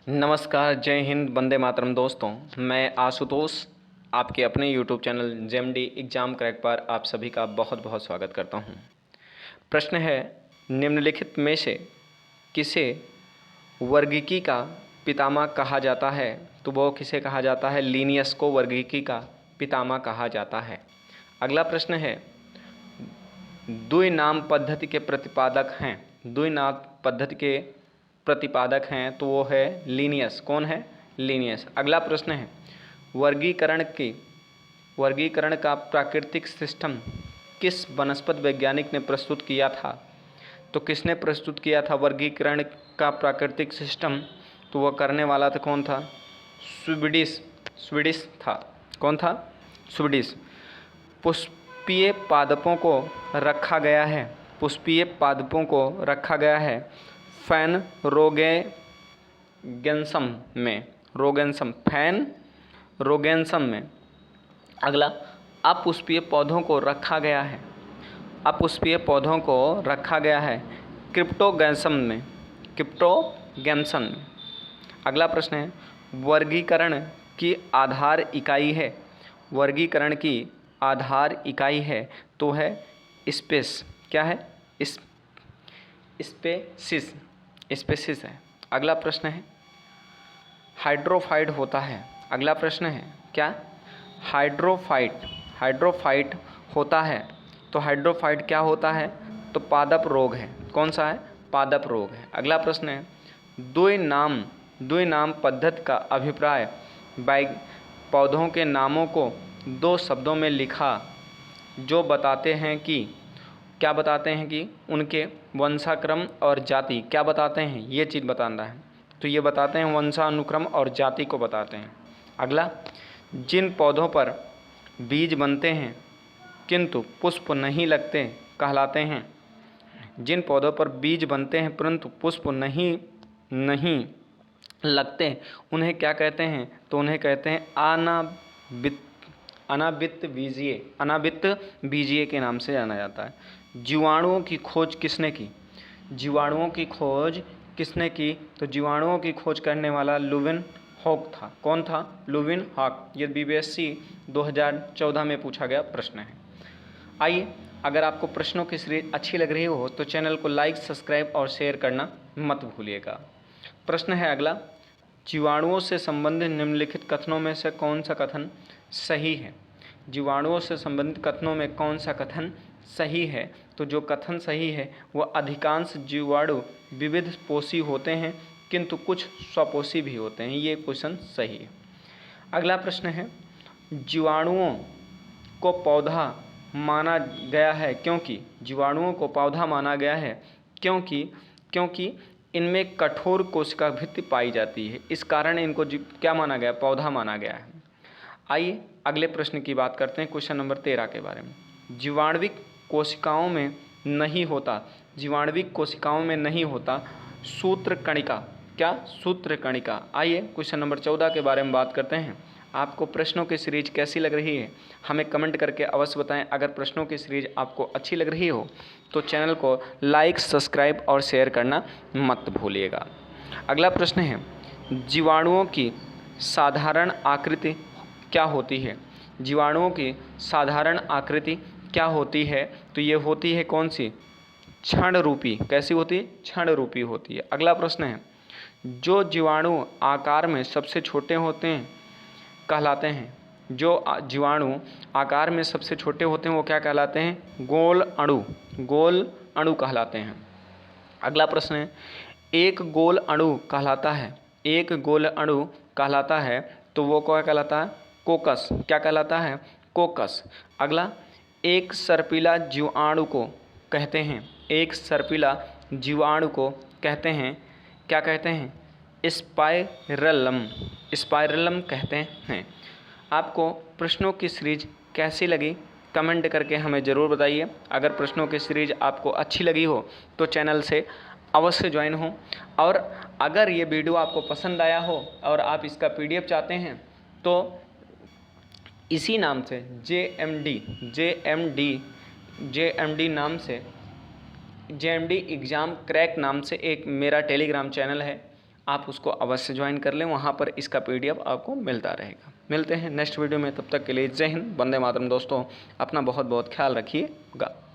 नमस्कार, जय हिंद, वंदे मातरम दोस्तों। मैं आशुतोष आपके अपने YouTube channel JMD exam crack पर आप सभी का बहुत बहुत स्वागत करता हूं। प्रश्न है, निम्नलिखित में से किसे वर्गीकी का पितामह कहा जाता है? तो वो किसे कहा जाता है? लीनियस को वर्गीकी का पितामह कहा जाता है। अगला प्रश्न है, द्विनाम पद्धति के प्रतिपादक हैं। द्विनाम पद्धति के प्रतिपादक हैं तो वो है लीनियस। कौन है? लीनियस। अगला प्रश्न है, वर्गीकरण का प्राकृतिक सिस्टम किस वनस्पति वैज्ञानिक ने प्रस्तुत किया था? तो किसने प्रस्तुत किया था वर्गीकरण का प्राकृतिक सिस्टम? तो वह करने वाला था कौन था? स्वीडिश था। कौन था? स्वीडिश। पुष्पीय पादपों को रखा गया है। पुष्पीय पादपों को रखा गया है फैन रोगेंसम में। फैन रोगेंसम में। अगला, अपुष्पीय पौधों को रखा गया है। अपुष्पीय पौधों को रखा गया है क्रिप्टोगैम्सन में। क्रिप्टोगैम्सन में। अगला प्रश्न है, वर्गीकरण की आधार इकाई है। वर्गीकरण की आधार इकाई है तो है स्पेस। क्या है? स्पेसिस है। अगला प्रश्न है, हाइड्रोफाइट होता है। अगला प्रश्न है क्या? हाइड्रोफाइट होता है। तो हाइड्रोफाइट क्या होता है? तो पादप रोग है। कौन सा है? पादप रोग है। अगला प्रश्न है, द्विनाम पद्धति का अभिप्राय पौधों के नामों को दो शब्दों में लिखा जो बताते हैं कि क्या बताते हैं कि उनके वंशाक्रम और जाति। क्या बताते हैं? ये चीज़ बताना है। तो ये बताते हैं वंशानुक्रम और जाति को बताते हैं। अगला, जिन पौधों पर बीज बनते हैं किंतु पुष्प नहीं लगते कहलाते हैं। जिन पौधों पर बीज बनते हैं परंतु पुष्प नहीं लगते उन्हें क्या कहते हैं? तो उन्हें कहते हैं अनावृत बीजीय के नाम से जाना जाता है। जीवाणुओं की खोज किसने की? जीवाणुओं की खोज किसने की? तो जीवाणुओं की खोज करने वाला लुविन हॉक था। कौन था? Lewin hoc. ये बीबीएससी 2014 में पूछा गया प्रश्न है। आइए, अगर आपको प्रश्नों की सीरीज अच्छी लग रही हो तो चैनल को लाइक, सब्सक्राइब और शेयर करना मत भूलिएगा। प्रश्न है अगला, जीवाणुओं से संबंधित निम्नलिखित कथनों में से कौन सा कथन सही है? जीवाणुओं से संबंधित कथनों में कौन सा कथन सही है? तो जो कथन सही है वह अधिकांश जीवाणु विविध पोषी होते हैं किंतु कुछ स्वपोषी भी होते हैं। ये क्वेश्चन सही है। अगला प्रश्न है, जीवाणुओं को पौधा माना गया है क्योंकि जीवाणुओं को पौधा माना गया है क्योंकि इनमें कठोर कोशिका भित्ति पाई जाती है। इस कारण इनको क्या माना गया? पौधा माना गया है। आइए अगले प्रश्न की बात करते हैं, क्वेश्चन नंबर 13 के बारे में। जीवाणुविक कोशिकाओं में नहीं होता सूत्रकणिका। क्या? सूत्रकणिका। आइए क्वेश्चन नंबर 14 के बारे में बात करते हैं। आपको प्रश्नों की सीरीज कैसी लग रही है हमें कमेंट करके अवश्य बताएं। अगर प्रश्नों की सीरीज आपको अच्छी लग रही हो तो चैनल को लाइक, सब्सक्राइब और शेयर करना मत भूलिएगा। अगला प्रश्न है, जीवाणुओं की साधारण आकृति क्या होती है? जीवाणुओं की साधारण आकृति क्या होती है? तो ये होती है कौन सी? क्षण रूपी। कैसी होती है? क्षण रूपी होती है। अगला प्रश्न है, जो जीवाणु आकार में सबसे छोटे होते हैं कहलाते हैं। जो जीवाणु आकार में सबसे छोटे होते हैं वो क्या कहलाते हैं? गोल अणु कहलाते हैं। अगला प्रश्न है, एक गोल अणु कहलाता है तो वो क्या कहलाता है? कोकस। क्या कहलाता है? कोकस। अगला, एक सर्पिला जीवाणु को कहते हैं। एक सर्पिला जीवाणु को कहते हैं, क्या कहते हैं? स्पाइरलम कहते हैं। आपको प्रश्नों की सीरीज कैसी लगी कमेंट करके हमें ज़रूर बताइए। अगर प्रश्नों की सीरीज आपको अच्छी लगी हो तो चैनल से अवश्य ज्वाइन हो, और अगर ये वीडियो आपको पसंद आया हो और आप इसका PDF चाहते हैं तो इसी नाम से JMD नाम से, JMD एग्ज़ाम क्रैक नाम से एक मेरा टेलीग्राम चैनल है। आप उसको अवश्य ज्वाइन कर लें, वहाँ पर इसका PDF आपको मिलता रहेगा। मिलते हैं नेक्स्ट वीडियो में, तब तक के लिए जय हिंद, वंदे मातरम। दोस्तों अपना बहुत बहुत ख्याल रखिएगा।